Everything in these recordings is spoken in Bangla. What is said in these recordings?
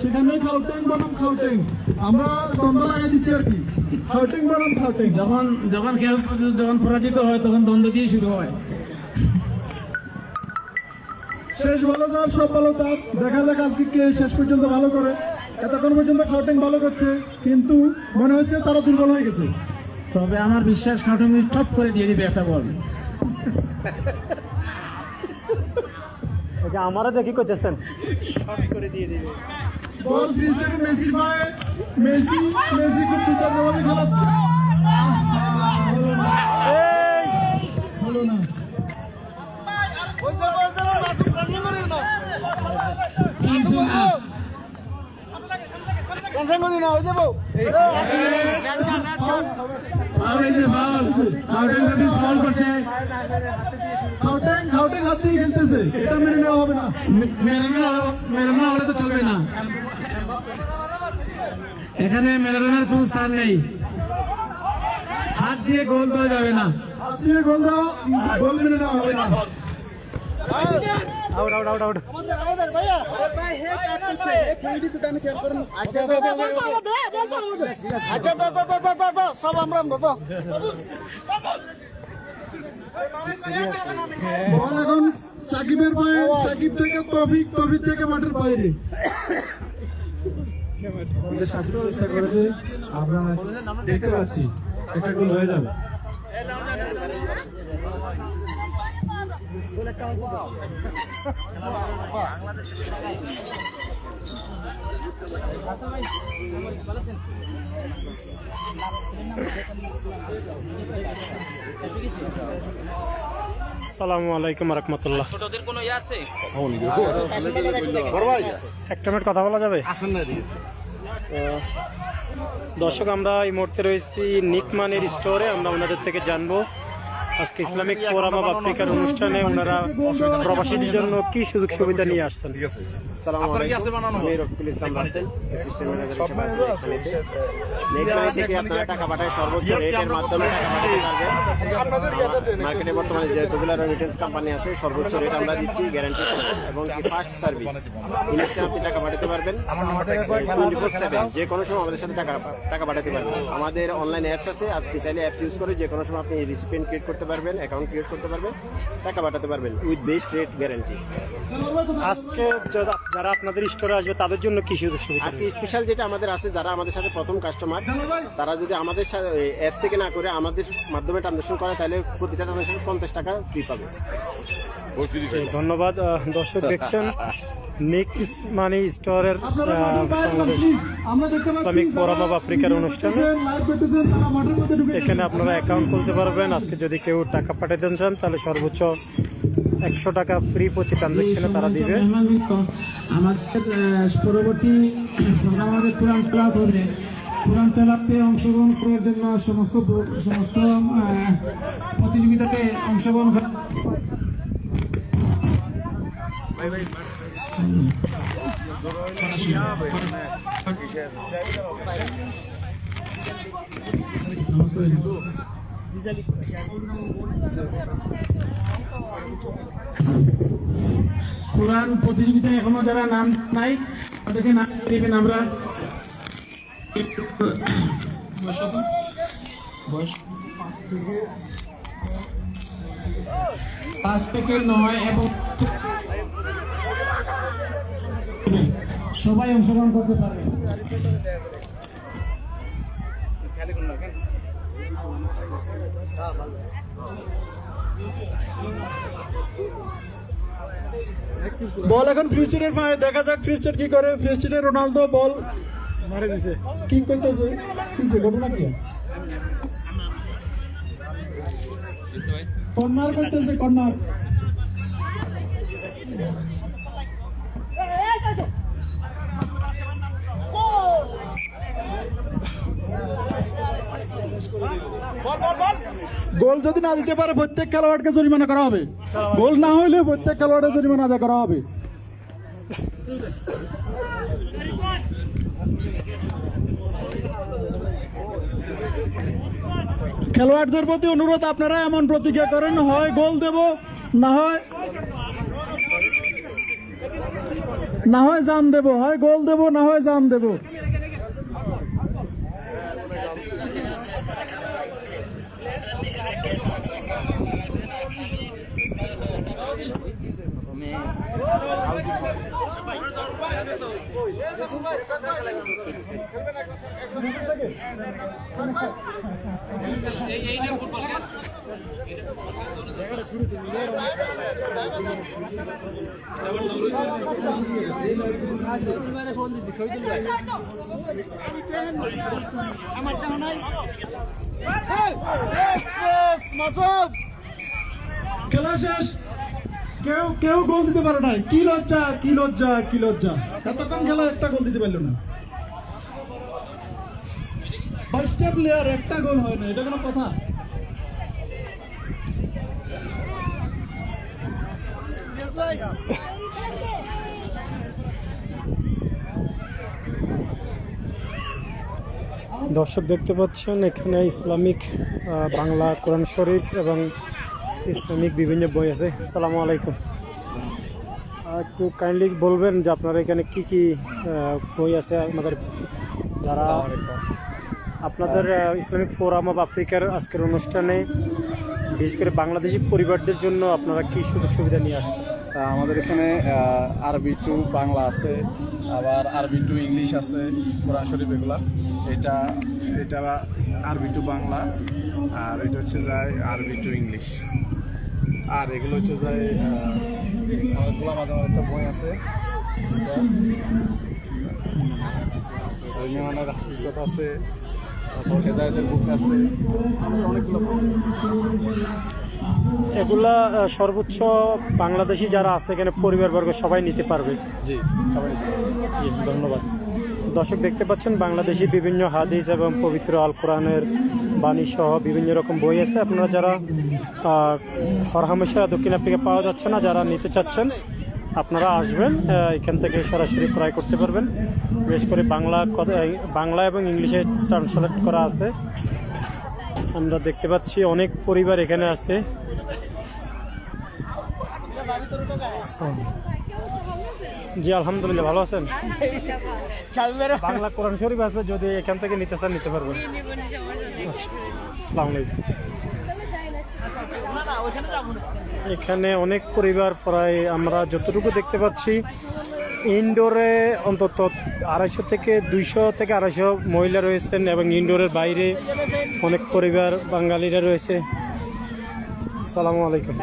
সেখানে খাউটেং বনাম খাউটেং আমরা দ্বন্দ্ব লাগাই দিচ্ছি আর কি। খাউটেং বনাম খাউটেং, যখন খেল যখন পরাজিত হয় তখন দ্বন্দ্ব দিয়ে শুরু হয়। শেষ ভালো যার সব ভালো তার, দেখা যাক আজকে কে শেষ পর্যন্ত ভালো করে। এতক্ষণ পর্যন্ত খাউটেং ভালো করছে, কিন্তু মনে হচ্ছে তারা দুর্বল হয়ে গেছে। তবে আমার বিশ্বাস খাউটেং টপ করে দিয়ে দিবে একটা বল। আমারও দেখি করতেছেন বল ফ্রি স্টাইলে মেসির পায়ে, মেসি খুব দুর্দান্তভাবে খেলাচ্ছে। হলো না। কিন্তু না, আর এই যে বল খাউটেং বল করছে, খাউটেং হাত দিয়ে খেলতেছে, এটা মেনে নেওয়া হবে না। মেরানো হলে তো চলবে না, এখানে মেরানোর কোন স্থান নেই। হাত দিয়ে গোল দেওয়া যাবে না, হাত দিয়ে গোল দাও, গোল মেনে নেওয়া হবে না। আউট আউট আউট আউট সব আমরা তো বল এখন সাকিবের পায়ে, সাকিব থেকে তৌফিক, তৌফিক থেকে মাঠের বাইরে। আমাদের সাকিব চেষ্টা করেছে, আমরা দেখতে পাচ্ছি একটা গোল হয়ে যাবে। আসসালামু আলাইকুম রহমতুল্লাহ। ছোটদের কোনো ইয়ে আছে? একটা মিনিট কথা বলা যাবে? দর্শক, আমরা এই মুহূর্তে রয়েছি নিকমানের স্টোরে। আমরা ওনাদের থেকে জানবো আজকে ইসলামিক ফোরাম অফ আফ্রিকার অনুষ্ঠানে ওনারা প্রবাসীদের জন্য কি সুযোগ সুবিধা নিয়ে আসছেন। আসসালামু আলাইকুম, আমি রফিকুল ইসলাম রাসেল, অ্যাসিস্ট্যান্ট ম্যানেজার হিসেবে আছি এখানেতে। নেটমানি থেকে আপনারা টাকা পাঠায় সর্বোচ্চ রেটের মাধ্যমে টাকা পাঠাতে পারবেন। মার্কেটে বর্তমানে যেগুলো রেমিটেন্স কোম্পানি আছে সর্বোচ্চ রেট আমরা দিচ্ছি, গ্যারান্টি এবং কি ফাস্ট সার্ভিস। ইনস্ট্যান্ট আপনি টাকা পাঠাতে পারবেন 24/7, যে কোনো সময় আমাদের সাথে টাকা পাঠাতে পারবেন। আমাদের অনলাইন অ্যাপস আছে, আপনি চাইলে অ্যাপস ইউজ করে যে কোনো সময় আপনি রিসিপিয়েন্ট ক্রিয়েট করতে পারবেন, অ্যাকাউন্ট ক্রিয়েট করতে পারবেন, টাকা পাঠাতে পারবেন উইথ বেস্ট রেট গ্যারান্টি। আজকে যারা আপনাদের স্টোরে আসবে তাদের জন্য কি সুযোগ সুবিধা? আজকে স্পেশাল যেটা আমাদের আছে, যারা আমাদের সাথে প্রথম কাস্টমার, তারা যদি আমাদের অ্যাপস থেকে না করে আমাদের মাধ্যমে ট্রানজাকশন করে, তাহলে প্রতিটা ট্রানজাকশন 50 টাকা ফ্রি পাবে। ধন্যবাদ। দর্শক, দেখছেন নিকমানি স্টোরের ইসলামিক ফোরাম অফ আফ্রিকার অনুষ্ঠানে। এখানে আপনারা অ্যাকাউন্ট খুলতে পারবেন। আজকে যদি কেউ টাকা পাঠাতে চান তাহলে সর্বোচ্চ 100 টাকা ফ্রি প্রতি ট্রানজাকশনে তারা দিবে। আমাদের পরবর্তী প্রোগ্রাম আমাদের কোরআন তেলাওয়াত হবে। কোরআন তেলাওয়াতে অংশগ্রহণ করার জন্য সমস্ত প্রতিযোগিতাতে অংশগ্রহণ কোরআন প্রতিযোগিতায় এখনো যারা নাম নাই তাদেরকে নাম দেবেন। আমরা 5 থেকে 9 এবং সবাই অংশগ্রহণ করতে পারবে। বল এখন ফ্রিস্টের পায়ে, দেখা যাক ফ্রিস্টের কি করে। ফ্রিস্টের রোনালদো বল মারে দিছে, কি করতেছে, কিসে ঘটনা কি? কর্নার করতেছে, কর্নার। গোল যদি না দিতে পারে প্রত্যেক খেলোয়াড়কে জরিমানা করা হবে। গোল না হইলে প্রত্যেক খেলোয়াড়ের জরিমানা আদায় করা হবে। খেলোয়াড়দের প্রতি অনুরোধ, আপনারা এমন প্রতিজ্ঞা করেন, হয় গোল দেব, না হয় জান দেব, হয় গোল দেব, না হয় জান দেব। খেলা শেষ, কেউ গোল দিতে পারে না। কি লজ্জা, কি লজ্জা, কি লজ্জা! এতক্ষণ খেলা একটা গোল দিতে পারলো না। 22টা প্লেয়ার, একটা গোল হয় না, এটা কোনো কথা? দর্শক দেখতে পাচ্ছেন এখানে ইসলামিক বাংলা কোরআন শরীফ এবং ইসলামিক বিভিন্ন বই আছে। আসসালামু আলাইকুম। একটু কাইন্ডলি বলবেন যে আপনার এখানে কি কি বই আছে, আমাদের যারা আপনাদের ইসলামিক ফোরাম অফ আফ্রিকার আজকের অনুষ্ঠানে বিশেষ করে বাংলাদেশি পরিবারদের জন্য আপনারা কি সুযোগ সুবিধা নিয়ে আসছেন? আমাদের এখানে আরবি টু বাংলা আছে, আবার আরবি টু ইংলিশ আছে, কোরআন শরীফ এগুলা। এটা আরবি টু বাংলা, আর এটা হচ্ছে যায় আরবি টু ইংলিশ। আর এগুলো হচ্ছে যায় গোলাম আজমের একটা বই আছে, মেহমানের হাকিকত আছে, তারপর হেদায়েতের বুক আছে, অনেকগুলো বই আছে। এগুলা সর্বোচ্চ বাংলাদেশি যারা আছে এখানে পরিবারবর্গ সবাই নিতে পারবে? জি, সবাই নিতে পারবে। জি, ধন্যবাদ। দর্শক দেখতে পাচ্ছেন বাংলাদেশি বিভিন্ন হাদিস এবং পবিত্র আল কোরআনের বাণী সহ বিভিন্ন রকম বই আছে। আপনারা যারা হরহামেশা দক্ষিণ আফ্রিকা পাওয়া যাচ্ছে না, যারা নিতে চাচ্ছেন আপনারা আসবেন, এখান থেকে সরাসরি ক্রয় করতে পারবেন। বিশেষ করে বাংলা এবং ইংলিশে ট্রান্সলেট করা আছে। আমরা দেখতে পাচ্ছি অনেক পরিবার এখানে আছে। জি আলহামদুলিল্লাহ, ভালো আছেন? বাংলা কোরআন শরীফ আছে, যদি এখান থেকে নিতে চান নিতে পারবেন। আসসালামু আলাইকুম। এখানে অনেক পরিবার, প্রায় আমরা যতটুকু দেখতে পাচ্ছি ইনডোরে অন্তত 250 থেকে 200 মহিলা রয়েছেন এবং ইনডোরের বাইরে অনেক পরিবার বাঙালিরা রয়েছে। আসসালামু আলাইকুম।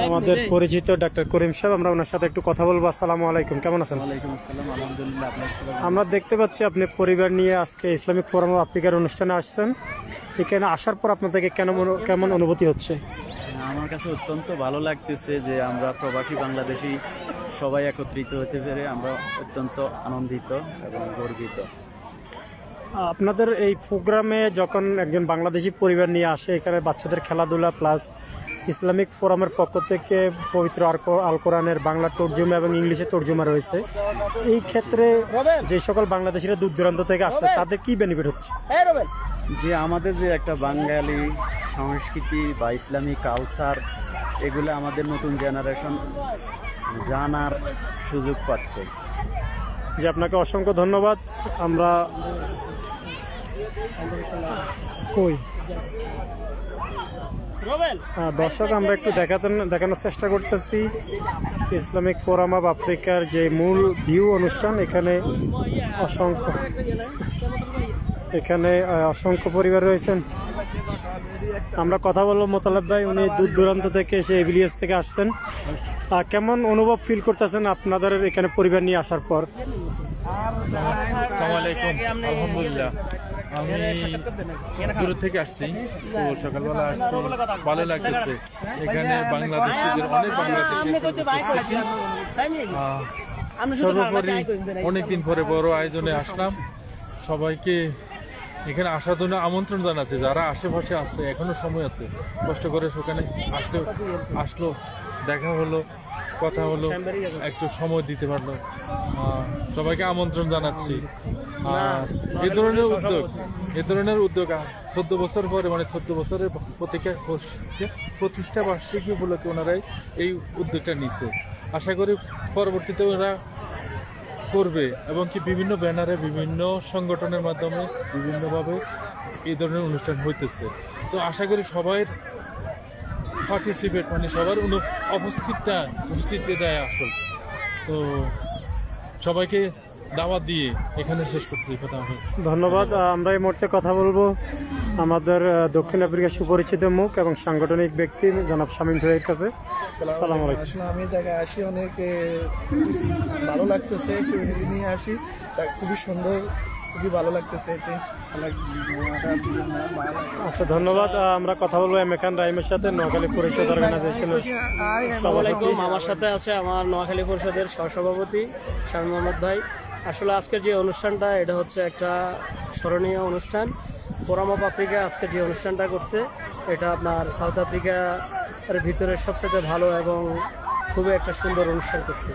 আমাদের পরিচিত ডাক্তার করিম সাহেব, আমরা ওনার সাথে একটু কথা বলবো। আসসালামু আলাইকুম, কেমন আছেন? ওয়ালাইকুম আসসালাম, আলহামদুলিল্লাহ। আমরা দেখতে পাচ্ছি আপনি পরিবার নিয়ে আজকে ইসলামিক ফোরাম অফ আফ্রিকার অনুষ্ঠানে আসছেন। এখানে আসার পর আপনাদেরকে কেমন অনুভূতি হচ্ছে? আমার কাছে অত্যন্ত ভালো লাগতেছে যে আমরা প্রবাসী বাংলাদেশি সবাই একত্রিত হতে পেরে আমরা অত্যন্ত আনন্দিত এবং গর্বিত। আপনাদের এই প্রোগ্রামে যখন একজন বাংলাদেশি পরিবার নিয়ে আসে, এখানে বাচ্চাদের খেলাধুলা প্লাস ইসলামিক ফোরামের পক্ষ থেকে পবিত্র আল কোরআনের বাংলা তর্জমা এবং ইংলিশে তর্জমা রয়েছে, এই ক্ষেত্রে যে সকল বাংলাদেশিরা দূর দূরান্ত থেকে আসছে তাদের কি বেনিফিট হচ্ছে? যে আমাদের যে একটা বাঙালি সংস্কৃতি বা ইসলামী কালচার, এগুলো আমাদের নতুন জেনারেশন জানার সুযোগ পাচ্ছে। যে আপনাকে অসংখ্য ধন্যবাদ। আমরা দর্শক আমরা একটু দেখানোর চেষ্টা করতেছি ইসলামিক ফোরাম অফ আফ্রিকার যে মূল ভিউ অনুষ্ঠান। এখানে অসংখ্য পরিবার রয়েছেন। আমরা কথা বলবো মোতালেব ভাই, উনি দূর দূরান্ত থেকে এসে এভিলিয়াস থেকে আসছেন। কেমন অনুভব ফিল করতেছেন আপনাদের এখানে পরিবার নিয়ে আসার পর? আসসালামু আলাইকুম। আলহামদুলিল্লাহ, আমি দূর থেকে আসছি, তো সকালবেলা আসছি, ভালো লাগতেছে। এখানে বাংলাদেশিদের অনেক সর্বোপরি অনেকদিন পরে বড় আয়োজনে আসলাম। সবাইকে এখানে আসার জন্য আমন্ত্রণ জানাচ্ছে। যারা আশেপাশে আসছে, এখনো সময় আছে, কষ্ট করে সেখানে আসলো, দেখা হলো, কথা হলো, একটু সময় দিতে পারলো। সবাইকে আমন্ত্রণ জানাচ্ছি। আর এই ধরনের উদ্যোগ 14 বছর পরে, মানে 14 বছরের প্রতিষ্ঠা বার্ষিকী উপলক্ষে ওনারাই এই উদ্যোগটা নিছে। আশা করি পরবর্তীতে ওরা করবে এবং কি বিভিন্ন ব্যানারে, বিভিন্ন সংগঠনের মাধ্যমে বিভিন্নভাবে এই ধরনের অনুষ্ঠান হইতেছে। তো আশা করি সবাই পার্টিসিপেট, মানে সবার উপস্থিতিটাই আসল। তো সবাইকে দাওয়াত দিয়ে এখানে শেষ করতে কথা হয়েছে। ধন্যবাদ। আমরা এই মুহূর্তে কথা বলবো আমাদের দক্ষিণ আফ্রিকার সুপরিচিত মুখ এবং সাংগঠনিক ব্যক্তি জনাব শামীম ভাইয়ের কাছে। আসসালামু আলাইকুম। আসলে আমি এই জায়গায় আসি অনেক ভালো লাগতেছে, ফ্যামিলি নিয়ে আসি, তা খুবই সুন্দর, খুবই ভালো লাগতেছে। আচ্ছা, ধন্যবাদ। আমরা কথা বলবো এম এ খান রাহিমের সাথে, নোয়াখালী পরিষদ অর্গানাইজেশনের সভাপতি। আমার সাথে আছে আমার নোয়াখালী পরিষদের সহসভাপতি শামীম মোহাম্মদ ভাই। আসলে আজকের যে অনুষ্ঠানটা, এটা হচ্ছে একটা স্মরণীয় অনুষ্ঠান। ফোরাম অফ আফ্রিকা আজকে যে অনুষ্ঠানটা করছে, এটা আপনার সাউথ আফ্রিকার ভিতরে সবচেয়ে ভালো এবং খুবই একটা সুন্দর অনুষ্ঠান করছে।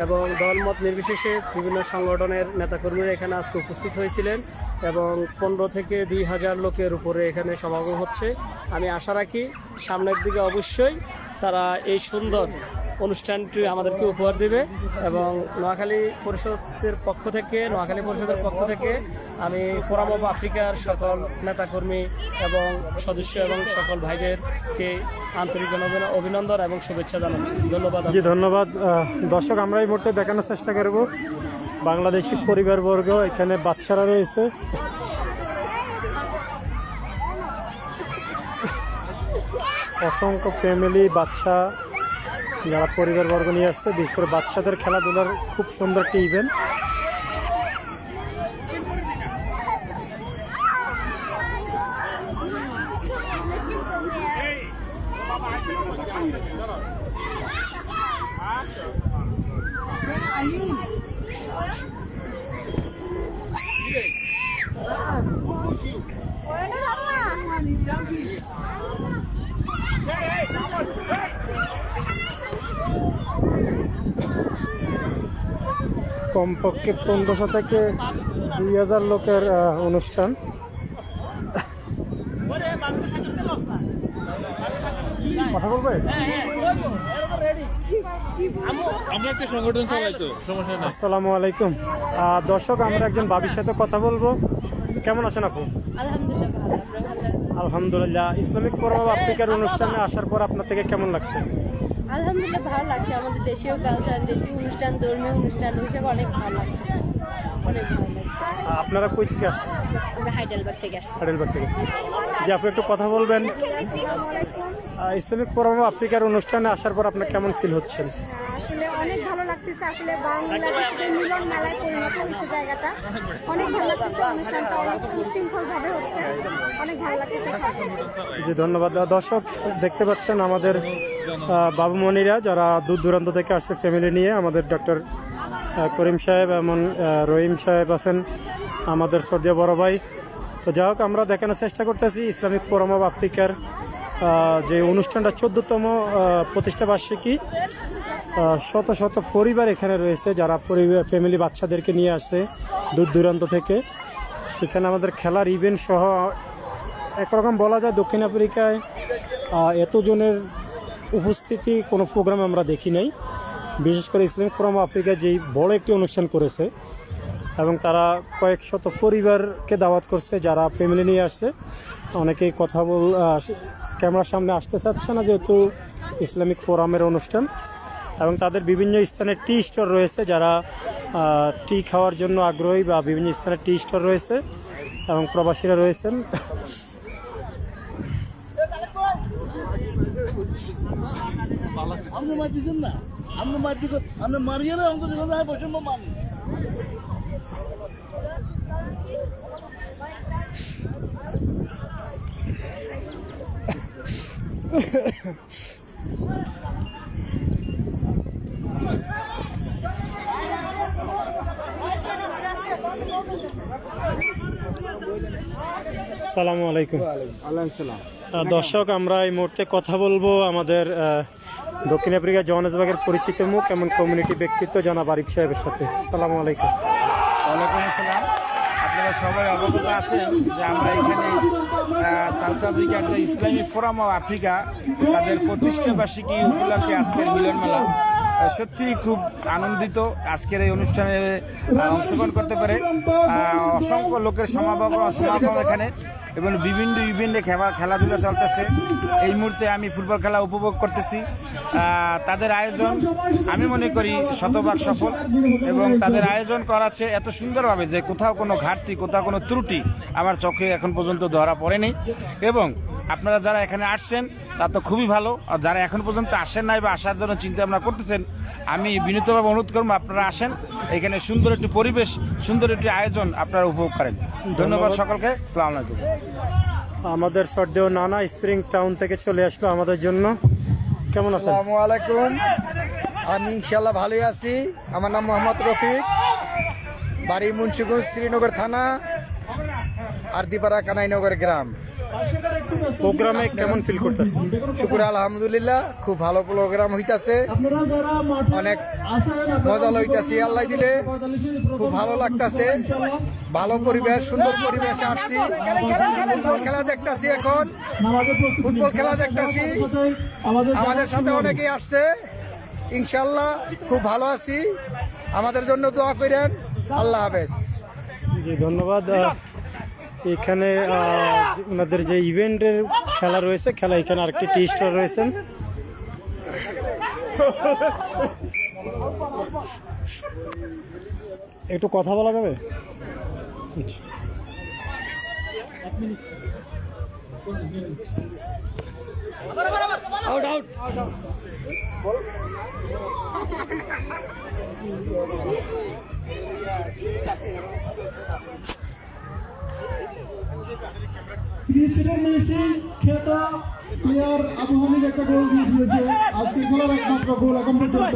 এবং দলমত নির্বিশেষে বিভিন্ন সংগঠনের নেতাকর্মীরা এখানে আজকে উপস্থিত হয়েছিলেন এবং 15 থেকে 2000 লোকের উপরে এখানে সমাগম হচ্ছে। আমি আশা রাখি সামনের দিকে অবশ্যই তারা এই সুন্দর অনুষ্ঠানটি আমাদেরকে উপহার দেবে। এবং নোয়াখালী পরিষদের পক্ষ থেকে আমি ফোরাম অফ আফ্রিকার সকল নেতাকর্মী এবং সদস্য এবং সকল ভাইদেরকে আন্তরিক অভিনন্দন এবং শুভেচ্ছা জানাচ্ছি। ধন্যবাদ। জি, ধন্যবাদ। দর্শক, আমরা এই মুহূর্তে দেখানোর চেষ্টা করব বাংলাদেশি পরিবারবর্গ, এখানে বাচ্চারা রয়েছে। অসংখ্য ফ্যামিলি, বাচ্চা, যারা পরিবারবর্গ নিয়ে আসছে। বিশেষ করে বাচ্চাদের খেলাধুলার খুব সুন্দর একটি ইভেন্ট। কমপক্ষে 1500 থেকে 2000 লোকের অনুষ্ঠান। কথা বলবে? আমরা একটা সংগঠন চালাই, তো সমস্যা নেই। আসসালামু আলাইকুম। দর্শক, আমরা একজন ভাবির সাথে কথা বলবো। কেমন আছেন আপু? আলহামদুলিল্লাহ ভালো। আপনারা ভালো? আলহামদুলিল্লাহ। ইসলামিক ফোরাম অফ আফ্রিকার অনুষ্ঠানে আসার পর আপনার থেকে কেমন লাগছে? আলহামদুলিল্লাহ ভালো লাগছে। আমাদের দেশীয় কালচার, দেশীয় অনুষ্ঠান, ধর্মীয় অনুষ্ঠান হিসেবে অনেক ভালো লাগছে, অনেক ভালো লাগছে। আপনারা কই থেকে আসছেন? আমরা হাইডেলবার্গ থেকে আসছি। হাইডেলবার্গ থেকে। যে আপনি একটু কথা বলবেন, ইসলামিক ফোরাম অফ আফ্রিকার অনুষ্ঠানে আসার পর আপনার কেমন ফিল হচ্ছেন? আসলে অনেক ভালো লাগতেছে। আসলে বাংলাদেশের মিলন মেলায় পরিণত হয়েছে জায়গাটা, অনেক ভালো লাগতেছে। অনুষ্ঠানটা অনেক সুশৃঙ্খল ভাবে হচ্ছে, অনেক ভালো লাগতেছে। জি, ধন্যবাদ। দর্শক, দেখতে পাচ্ছেন আমাদের বাবুমণিরা যারা দূর দূরান্ত থেকে আসছে ফ্যামিলি নিয়ে। আমাদের ডক্টর করিম সাহেব এমন রহিম সাহেব আছেন, আমাদের শ্রদ্ধেয় বড় ভাই। তো যাই হোক, আমরা দেখানোর চেষ্টা করতেছি ইসলামিক ফোরাম অফ আফ্রিকার যে অনুষ্ঠানটা 14তম প্রতিষ্ঠা বার্ষিকী। শত শত পরিবার এখানে রয়েছে, যারা ফ্যামিলি বাচ্চাদেরকে নিয়ে আসছে দূর দূরান্ত থেকে। এখানে আমাদের খেলার ইভেন্ট সহ একরকম বলা যায় দক্ষিণ আফ্রিকায় এতজনের উপস্থিতি কোনো প্রোগ্রাম আমরা দেখি নাই। বিশেষ করে ইসলামিক ফোরাম অফ আফ্রিকা যেই বড় একটি অনুষ্ঠান করেছে এবং তারা কয়েক শত পরিবারকে দাওয়াত করছে যারা ফ্যামিলি নিয়ে আসছে। অনেকেই কথা ক্যামেরার সামনে আসতে চাচ্ছে না, যেহেতু ইসলামিক ফোরামের অনুষ্ঠান। এবং তাদের বিভিন্ন স্থানে টি স্টল রয়েছে, যারা টি খাওয়ার জন্য আগ্রহী, বা বিভিন্ন স্থানে টি স্টল রয়েছে এবং প্রবাসীরা রয়েছেন। আসসালামু আলাইকুম। দর্শক, আমরা এই মুহূর্তে কথা বলবো আমাদের দক্ষিণ আফ্রিকা জোহানেসবার্গের পরিচিত মুখ এমন কমিউনিটি ব্যক্তিত্ব জনাব আরিফ সাহেবের সাথে। আসসালামু আলাইকুম। ওয়ালাইকুম আসসালাম। আপনারা সবাই অবগত আছেন যে আমরা এখানে সাউথ আফ্রিকার যে ইসলামিক ফোরাম অফ আফ্রিকা তাদের প্রতিষ্ঠা বার্ষিকী উপলক্ষে আজকের মিলন মেলা। সত্যি খুব আনন্দিত আজকের এই অনুষ্ঠানে অংশগ্রহণ করতে পারে। অসংখ্য লোকের সমাগম এখানে এবং বিভিন্ন ইভেন্টে খেলাধুলা চলতেছে। এই মুহূর্তে আমি ফুটবল খেলা উপভোগ করতেছি। তাদের আয়োজন আমি মনে করি শতভাগ সফল এবং তাদের আয়োজন করাচ্ছে এত সুন্দরভাবে যে কোথাও কোনো ঘাটতি, কোথাও কোনো ত্রুটি আমার চোখে এখন পর্যন্ত ধরা পড়েনি। এবং আপনারা যারা এখানে আসছেন তা তো খুবই ভালো, আর যারা এখন পর্যন্ত আসেন নাই বা আসার জন্য চিন্তা ভাবনা করতেছেন, আমি বিনীতভাবে অনুরোধ করবো আপনারা আসেন। এখানে সুন্দর একটি পরিবেশ, সুন্দর একটি আয়োজন আপনারা উপভোগ করেন। ধন্যবাদ সকলকে। আসসালামু আলাইকুম। আমাদের শ্রদ্ধেয় নানা স্প্রিং টাউন থেকে চলে আসলো আমাদের জন্য। কেমন আছেন? আসসালামু আলাইকুম। আমি ইনশাল্লাহ ভালোই আছি। আমার নাম মোহাম্মদ রফিক, বাড়ি মুন্সিগঞ্জ, শ্রীনগর থানা, আরদিপাড়া, কানাইনগর গ্রাম। প্রোগ্রামে কেমন ফিল করতেছেন? শুকুর আলহামদুলিল্লাহ, খুব ভালো প্রোগ্রাম হইতাছে, অনেক মজা লইতাছি। আল্লাহ দিলে খুব ভালো লাগতাছে, ভালো পরিবেশ, সুন্দর পরিবেশে আসছি। ফুটবল খেলা দেখতাছি, এখন ফুটবল খেলা দেখতাছি। আমাদের সাথে অনেকেই আসছে, ইনশাল্লাহ খুব ভালো আছি। আমাদের জন্য দোয়া করেন। আল্লাহ হাফেজ। জি ধন্যবাদ। এখানে ওনাদের যে ইভেন্টের খেলা রয়েছে, খেলা এখানে আরেকটি টি স্টল রয়েছেন। একটু কথা বলা যাবে? ক্রিস্টিয়ানো মেসি খেতা প্লেয়ার আবু হামিদ একটা গোল দিয়ে দিয়েছে, আজকে খেলার একমাত্র গোল এখন পর্যন্ত।